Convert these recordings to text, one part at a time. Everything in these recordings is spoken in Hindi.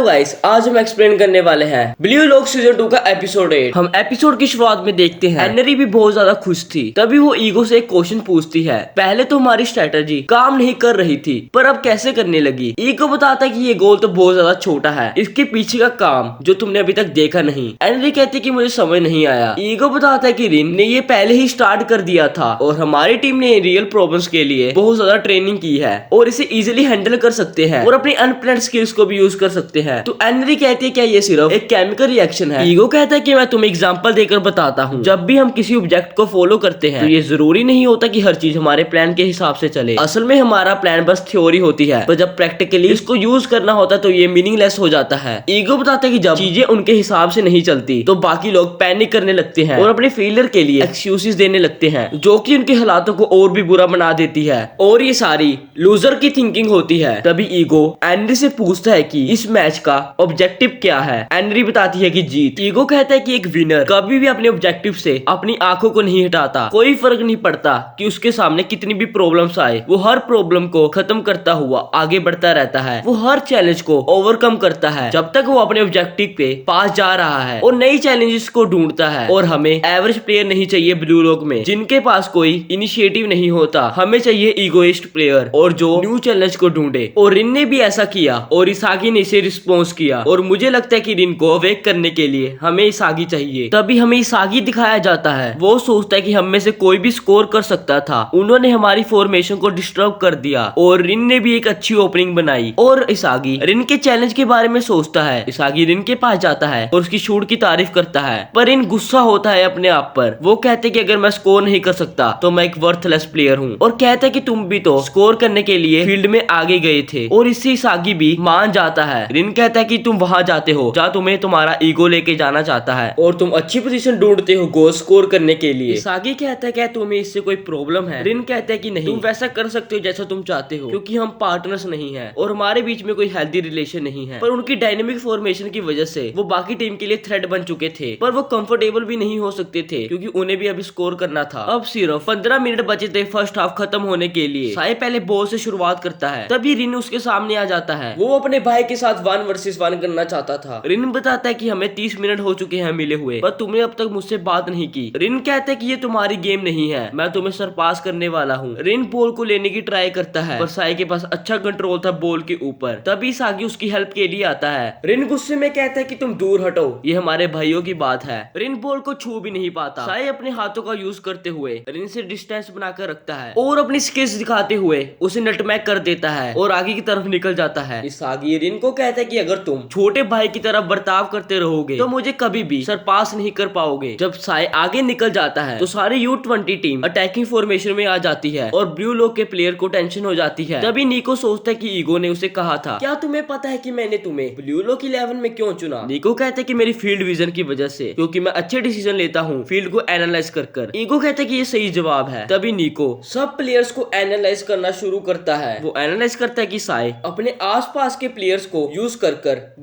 गाइस, आज हम एक्सप्लेन करने वाले हैं ब्लू लॉक सीजन 2 का एपिसोड 8। हम एपिसोड की शुरुआत में देखते हैं एनरी भी बहुत ज्यादा खुश थी। तभी वो ईगो से एक क्वेश्चन पूछती है। पहले तो हमारी स्ट्रेटजी काम नहीं कर रही थी, पर अब कैसे करने लगी। ईगो बताता है कि ये गोल तो बहुत ज्यादा छोटा है, इसके पीछे का काम जो तुमने अभी तक देखा नहीं। एनरी कहती कि मुझे समझ नहीं आया। ईगो बताता है कि रिन ने ये पहले ही स्टार्ट कर दिया था और हमारी टीम ने रियल प्रॉब्लम्स के लिए बहुत ज्यादा ट्रेनिंग की है और इसे इजिली हैंडल कर सकते हैं और अपनी अनप्लान्ड स्किल्स को भी यूज कर सकते हैं। तो एनरी कहती है क्या ये सिर्फ एक केमिकल रिएक्शन है। ईगो कहता है कि मैं तुम्हें एग्जांपल देकर बताता हूँ। जब भी हम किसी ऑब्जेक्ट को फॉलो करते हैं तो ये जरूरी नहीं होता कि हर चीज हमारे प्लान के हिसाब से चले। असल में हमारा प्लान बस थ्योरी होती है, पर जब प्रैक्टिकली इसको यूज करना होता है तो ये मीनिंगलेस हो जाता है। ईगो बताता है कि जब चीजें उनके हिसाब से नहीं चलती तो बाकी लोग पैनिक करने लगते हैं और अपने फेलियर के लिए एक्सक्यूजेस देने लगते हैं, जो कि उनके हालातों को और भी बुरा बना देती है और ये सारी लूजर की थिंकिंग होती है। तभी ईगो एनरी से पूछता है कि इस मैच का ऑब्जेक्टिव क्या है। एनरी बताती है कि जीत। ईगो कहता है कि एक विनर कभी भी अपने ऑब्जेक्टिव से अपनी आंखों को नहीं हटाता। कोई फर्क नहीं पड़ता कि उसके सामने कितनी भी प्रॉब्लम्स आए, वो हर प्रॉब्लम को खत्म करता हुआ आगे बढ़ता रहता है। वो हर चैलेंज को ओवरकम करता है जब तक वो अपने ऑब्जेक्टिव पे पास जा रहा है और नई चैलेंजेस को ढूंढता है। और हमें एवरेज प्लेयर नहीं चाहिए ब्लू लॉक में जिनके पास कोई इनिशिएटिव नहीं होता। हमें चाहिए ईगोइस्ट प्लेयर और जो न्यू चैलेंज को ढूंढे। और रिन ने भी ऐसा किया और इसागी ने इसे रिस्पॉन्स किया और मुझे लगता है कि रिन को अवेक करने के लिए हमें इसागी चाहिए। तभी हमें इसागी दिखाया जाता है। वो सोचता है कि हम में से कोई भी स्कोर कर सकता था। उन्होंने हमारी फॉर्मेशन को डिस्टर्ब कर दिया और रिन ने भी एक अच्छी ओपनिंग बनाई। और इसागी रिन के चैलेंज के बारे में सोचता है। इसागी रिन के पास जाता है और उसकी शूट की तारीफ करता है, पर रिन गुस्सा होता है अपने आप पर। वो कहते कि अगर मैं स्कोर नहीं कर सकता तो मैं एक वर्थलेस प्लेयर हूँ और कहता है कि तुम भी तो स्कोर करने के लिए फील्ड में आगे गए थे। और इससे इसागी भी मान जाता है। रिन कहता है कि तुम वहां जाते हो जहाँ तुम्हें तुम्हारा ईगो लेके जाना चाहता है और तुम अच्छी पोजीशन ढूंढते हो गोल स्कोर करने के लिए। इसागी कहता है क्या तुम्हें इससे कोई प्रॉब्लम है। रिन कहता है कि नहीं, तुम वैसा कर सकते हो जैसा तुम चाहते हो, क्योंकि हम पार्टनर्स नहीं है और हमारे बीच में कोई हेल्दी रिलेशन नहीं है। पर उनकी डायनेमिक फॉर्मेशन की वजह से वो बाकी टीम के लिए थ्रेट बन चुके थे, पर वो कंफर्टेबल भी नहीं हो सकते थे क्योंकि उन्हें भी अभी स्कोर करना था। अब सिर्फ 15 मिनट बचे थे फर्स्ट हाफ खत्म होने के लिए। साय पहले बॉल से शुरुआत करता है, तभी रिन उसके सामने आ जाता है। वो अपने भाई के साथ 1 वर्सेस 1 करना चाहता था। रिन बताता है कि हमें 30 मिनट हो चुके हैं मिले हुए, पर तुमने अब तक मुझसे बात नहीं की। रिन कहता है कि ये तुम्हारी गेम नहीं है, मैं तुम्हें सरपास करने वाला हूँ। रिन बॉल को लेने की ट्राई करता है, पर साय के पास अच्छा कंट्रोल था बॉल के ऊपर। तभी सागी उसकी हेल्प के लिए आता है। रिन गुस्से में कहता है कि तुम दूर हटो, ये हमारे भाइयों की बात है। रिन बॉल को छू भी नहीं पाता। साय अपने हाथों का यूज करते हुए रिन से डिस्टेंस बनाकर रखता है और अपनी स्किल्स दिखाते हुए उसे नटमैक कर देता है और आगे की तरफ निकल जाता है। इसागी रिन को कहता है कि अगर तुम छोटे भाई की तरह बर्ताव करते रहोगे तो मुझे कभी भी सरपास नहीं कर पाओगे। जब साय आगे निकल जाता है तो सारी U20 टीम अटैकिंग फॉर्मेशन में आ जाती है और ब्लू लॉक के प्लेयर को टेंशन हो जाती है। तभी निको सोचता है कि ईगो ने उसे कहा था, क्या तुम्हें पता है कि मैंने तुम्हें ब्लू लॉक 11 में क्यों चुना। निको कहता है कि मेरी फील्ड विजन की वजह से, क्योंकि मैं अच्छे डिसीजन लेता हूँ फील्ड को एनालाइज कर। ईगो कहता है कि ये सही जवाब है। तभी निको सब प्लेयर्स को एनालाइज करना शुरू करता है। वो एनालाइज करता है कि साय अपने आसपास के प्लेयर्स को यूज कर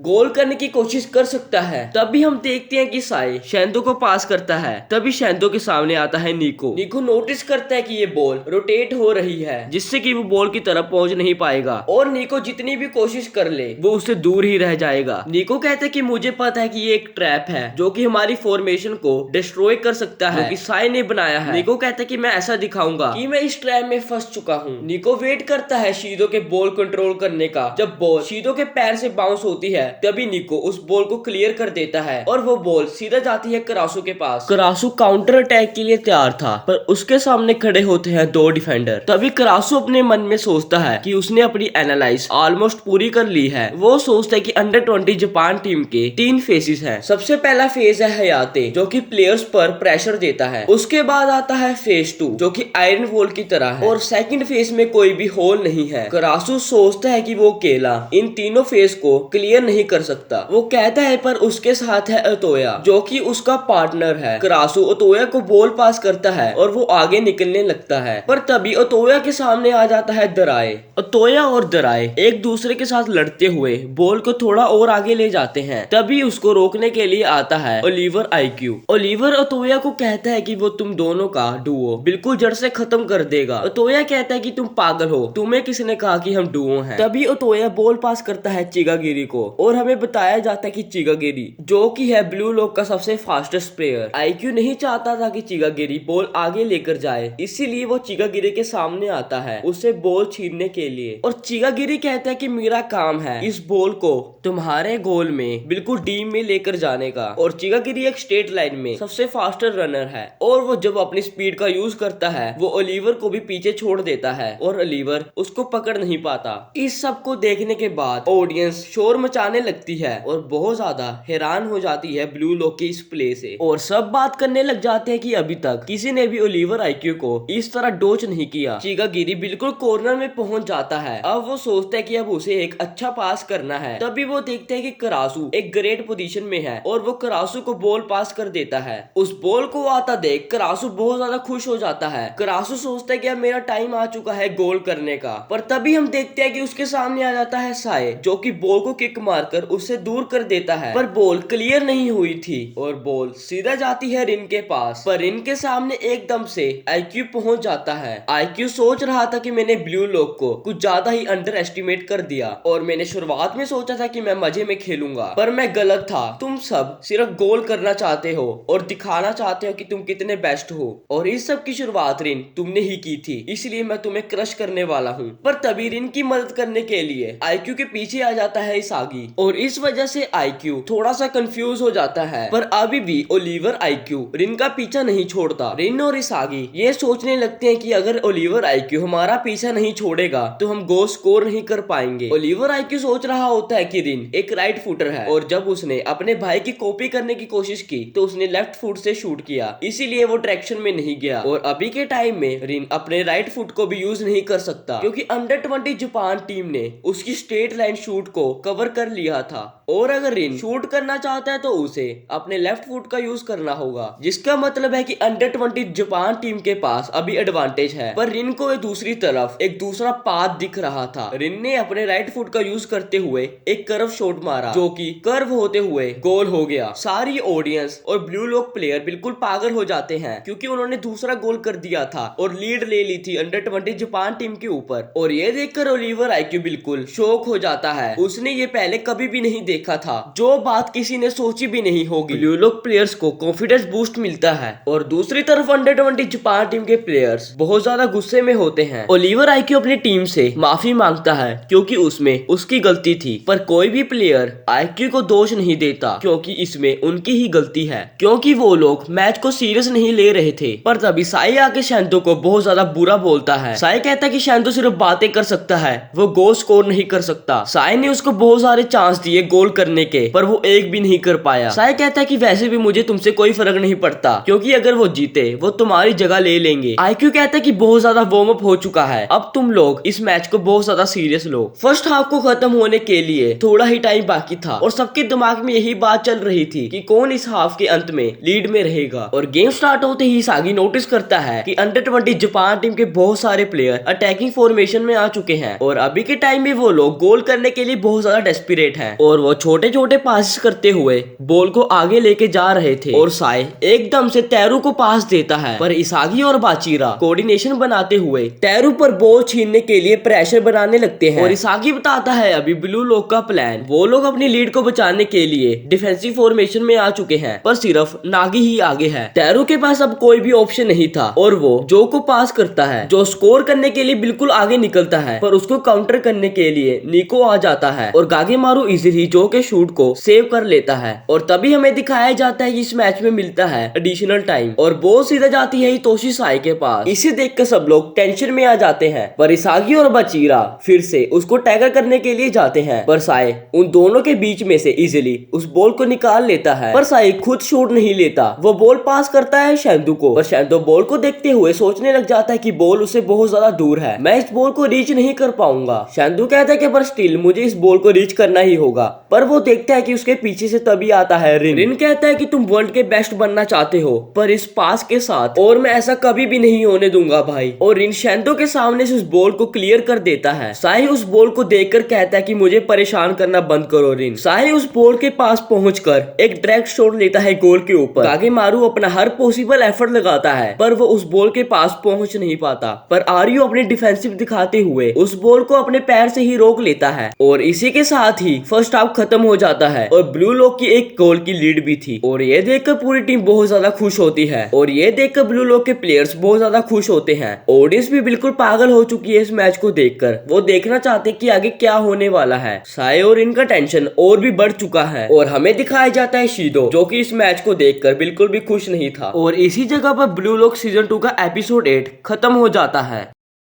गोल करने की कोशिश कर सकता है। तभी हम देखते हैं कि साय शेंदो को पास करता है। तभी शेंदो के सामने आता है निको। निको नोटिस करता है कि ये बॉल रोटेट हो रही है, जिससे कि वो बॉल की तरफ पहुंच नहीं पाएगा और निको जितनी भी कोशिश कर ले वो उससे दूर ही रह जाएगा। निको कहता है कि मुझे पता है कि ये एक ट्रैप है जो कि हमारी फॉर्मेशन को डिस्ट्रॉय कर सकता है, जो कि साय ने बनाया है। निको कहता है कि मैं ऐसा दिखाऊंगा कि मैं इस ट्रैप में फंस चुका हूँ। निको वेट करता है शीदो के बॉल कंट्रोल करने का। जब बॉल शीदो के पैर से बाउंस होती है तभी निको उस बॉल को क्लियर कर देता है और वो बॉल सीधा जाती है करासू के पास। करासू काउंटर अटैक के लिए तैयार था, पर उसके सामने खड़े होते हैं 2 डिफेंडर। तभी करासू अपने मन में सोचता है कि उसने अपनी एनालाइज ऑलमोस्ट पूरी कर ली है। वो सोचता है कि अंडर 20 जापान टीम के 3 फेसेस हैं। सबसे पहला फेज है हयाते, जो कि प्लेयर्स पर प्रेशर देता है। उसके बाद आता है फेज 2 जो कि आयरन वॉल की तरह है और सेकंड फेज में कोई भी होल नहीं है। करासू सोचता है कि वो अकेला इन तीनों फेज को क्लियर नहीं कर सकता। वो कहता है पर उसके साथ है अतोया जो कि उसका पार्टनर है। करासू अतोया को बॉल पास करता है और वो आगे निकलने लगता है, पर तभी अतोया के सामने आ जाता है दराए। अतोया और दराए एक दूसरे के साथ लड़ते हुए बॉल को थोड़ा और आगे ले जाते हैं। तभी उसको रोकने के लिए आता है ओलिवर आईक्यू। ओलिवर अतोया को कहता है कि वो तुम दोनों का डुओ बिल्कुल जड़ से खत्म कर देगा। अतोया कहता है कि तुम पागल हो, तुम्हें किसने कहा कि हम डुओ हैं। तभी अतोया बॉल पास करता है चिगागिरी चिगागिरी को और हमें बताया जाता है कि चिगागिरी जो कि है ब्लू लॉक का सबसे फास्टेस्ट प्लेयर, आईक्यू नहीं चाहता था कि चिगागिरी बॉल आगे लेकर जाए, इसीलिए वो चिगागिरी के सामने आता है उसे बॉल छीनने के लिए। और चिगागिरी कहता है कि मेरा काम है इस बॉल को तुम्हारे गोल में बिल्कुल डीप में लेकर जाने का। और चिगागिरी एक स्ट्रेट लाइन में सबसे फास्टर रनर है और वो जब अपनी स्पीड का यूज करता है वो ओलिवर को भी पीछे छोड़ देता है और ओलिवर उसको पकड़ नहीं पाता। इस सब को देखने के बाद ऑडियंस शोर मचाने लगती है और बहुत ज्यादा हैरान हो जाती है ब्लू लॉक के इस प्ले से और सब बात करने लग जाते हैं कि अभी तक किसी ने भी ओलिवर आईक्यू को इस तरह डोच नहीं किया। चिगागिरी बिल्कुल कॉर्नर में पहुंच जाता है। अब वो सोचता है कि अब उसे एक अच्छा पास करना है, तभी वो देखते हैं कि करासू एक ग्रेट पोजीशन में है और वो करासू को बॉल पास कर देता है। उस बॉल को आता देख करासू बहुत ज्यादा खुश हो जाता है। करासू सोचता है कि अब मेरा टाइम आ चुका है गोल करने का, पर तभी हम देखते हैं कि उसके सामने आ जाता है साए जो कि बॉल को किक मारकर उससे दूर कर देता है, पर बॉल क्लियर नहीं हुई थी और बॉल सीधा जाती है रिन के पास। पर रिन के सामने एकदम से आईक्यू पहुंच जाता है। आईक्यू सोच रहा था कि मैंने ब्लू लॉक को कुछ ज्यादा ही अंडर एस्टिमेट कर दिया और मैंने शुरुआत में सोचा था कि मैं मजे में खेलूंगा, पर मैं गलत था। तुम सब सिर्फ गोल करना चाहते हो और दिखाना चाहते हो कि तुम कितने बेस्ट हो और इस सब की शुरुआत रिन तुमने ही की थी, इसलिए मैं तुम्हें क्रश करने वाला हूँ। पर तभी रिन की मदद करने के लिए आईक्यू के पीछे आ जाता है इसागी और इस वजह से आईक्यू थोड़ा सा कंफ्यूज हो जाता है। पर अभी भी ओलिवर आईक्यू रिन का पीछा नहीं छोड़ता। रिन और इसागी ये सोचने लगते हैं कि अगर ओलिवर आईक्यू हमारा पीछा नहीं छोड़ेगा तो हम गोल स्कोर नहीं कर पाएंगे। ओलिवर आईक्यू सोच रहा होता है कि रिन एक राइट फुटर है और जब उसने अपने भाई की कॉपी करने की कोशिश की तो उसने लेफ्ट फुट से शूट किया, इसीलिए वो डायरेक्शन में नहीं गया। और अभी के टाइम में रिन अपने राइट फुट को भी यूज नहीं कर सकता क्योंकि अंडर 20 जापान टीम ने उसकी स्ट्रेट लाइन शूट को कवर कर लिया था और अगर रिन शूट करना चाहता है तो उसे अपने लेफ्ट फुट का यूज करना होगा, जिसका मतलब है कि अंडर 20 जापान टीम के पास अभी एडवांटेज है। पर रिन को दूसरी तरफ एक दूसरा पाथ दिख रहा था। रिन ने अपने राइट फुट का यूज करते हुए एक कर्व शॉट मारा जो कि कर्व होते हुए गोल हो गया। सारी ऑडियंस और ब्लू लॉक प्लेयर बिल्कुल पागल हो जाते हैं क्योंकि उन्होंने दूसरा गोल कर दिया था और लीड ले ली थी अंडर 20 जापान टीम के ऊपर। और ये देखकर ओलिवर आईक्यू बिल्कुल शॉक हो जाता है, उसने ये पहले कभी भी नहीं देखा था, जो बात किसी ने सोची भी नहीं होगी। ब्लू लॉक प्लेयर्स को कॉन्फिडेंस बूस्ट मिलता है और दूसरी तरफ अंडर 20 जापान टीम के प्लेयर्स बहुत ज्यादा गुस्से में होते हैं। ओलिवर आईक्यू अपनी टीम से माफी मांगता है क्योंकि उसमें उसकी गलती थी, पर कोई भी प्लेयर आईक्यू को दोष नहीं देता क्योंकि इसमें उनकी ही गलती है, क्योंकि वो लोग मैच को सीरियस नहीं ले रहे थे। पर तभी साई आके शैंतो को बहुत ज्यादा बुरा बोलता है। साई कहता है कि शैंतो सिर्फ बातें कर सकता है, वो गोल स्कोर नहीं कर सकता। साई ने उसको बहुत सारे चांस दिए गोल करने के, पर वो एक भी नहीं कर पाया। साई कहता है कि वैसे भी मुझे तुमसे कोई फर्क नहीं पड़ता क्योंकि अगर वो जीते वो तुम्हारी जगह ले लेंगे। आईक्यू कहता है कि बहुत ज्यादा वार्म अप हो चुका है, अब तुम लोग इस मैच को बहुत ज्यादा सीरियस लो। फर्स्ट हाफ को खत्म होने के लिए थोड़ा ही टाइम बाकी था और सबके दिमाग में यही बात चल रही थी कि कौन इस हाफ के अंत में लीड में रहेगा। और गेम स्टार्ट होते ही सागी नोटिस करता है कि अंडर 20 जापान टीम के बहुत सारे प्लेयर अटैकिंग फॉर्मेशन में आ चुके हैं और अभी के टाइम में वो लोग गोल करने के लिए बहुत ज्यादा डेस्परेट हैं और वो छोटे छोटे पास करते हुए बॉल को आगे लेके जा रहे थे। और साई एकदम से तैरू को पास देता है, पर इसागी और बाचीरा कोऑर्डिनेशन बनाते हुए तैरू पर बॉल छीनने के लिए प्रेशर बनाने लगते हैं। और इसागी बताता है अभी ब्लू लॉक का प्लान, वो लोग अपनी लीड को बचाने के लिए डिफेंसिव फॉर्मेशन में आ चुके हैं, पर सिर्फ नागी ही आगे है। तैरू के पास अब कोई भी ऑप्शन नहीं था और वो जो को पास करता है जो स्कोर करने के लिए बिल्कुल आगे निकलता है, पर उसको काउंटर करने के लिए निको आ जाता है और गागेमारू इजीली जो के शूट को सेव कर लेता है। और तभी हमें दिखाया जाता है कि इस मैच में मिलता है एडिशनल टाइम और बॉल सीधा जाती है हितोशी साई के पास। इसे देखकर सब लोग टेंशन में आ जाते हैं, पर इसागी और बाचीरा फिर से उसको टैकल करने के लिए जाते हैं, पर साई उन दोनों के बीच में से इजीली उस बॉल को निकाल लेता है। पर साई खुद शूट नहीं लेता, वो बॉल पास करता है शैंदू को, पर शैंदू बॉल को देखते हुए सोचने लग जाता है कि बॉल उससे बहुत ज्यादा दूर है, मैं इस बॉल को रीच नहीं कर पाऊंगा। शैंदू कहता है कि पर स्टिल मुझे इस बॉल को रीच करना ही होगा, पर वो देखता है कि उसके पीछे से तभी आता है रिन। रिन कहता है कि तुम वर्ल्ड के बेस्ट बनना चाहते हो, पर इस पास के साथ और मैं ऐसा कभी भी नहीं होने दूंगा भाई। और रिन शैंदो के सामने से उस बॉल को क्लियर कर देता है। साई उस बॉल को देखकर कहता है कि मुझे परेशान करना बंद करो रिन। साई उस बॉल के पास पहुंचकर एक डायरेक्ट शॉट लेता है गोल के ऊपर। गागेमारू अपना हर पॉसिबल एफर्ट लगाता है, पर वो उस बॉल के पास पहुंच नहीं पाता। पर आर्यू अपनी डिफेंसिव दिखाते हुए उस बॉल को अपने पैर से ही रोक लेता है और इसी के के साथ ही फर्स्ट हाफ खत्म हो जाता है और ब्लू लॉक की एक गोल की लीड भी थी और ये देखकर पूरी टीम बहुत ज्यादा खुश होती है और ये देखकर ब्लू लॉक के प्लेयर्स बहुत ज्यादा खुश होते हैं। ऑडियंस भी बिल्कुल पागल हो चुकी है इस मैच को देखकर। वो देखना चाहते हैं कि आगे क्या होने वाला है। साय और इनका टेंशन और भी बढ़ चुका है और हमें दिखाया जाता है शीदो, जो कि इस मैच को देखकर बिल्कुल भी खुश नहीं था। और इसी जगह पर ब्लू लॉक सीजन 2 का एपिसोड 8 खत्म हो जाता है।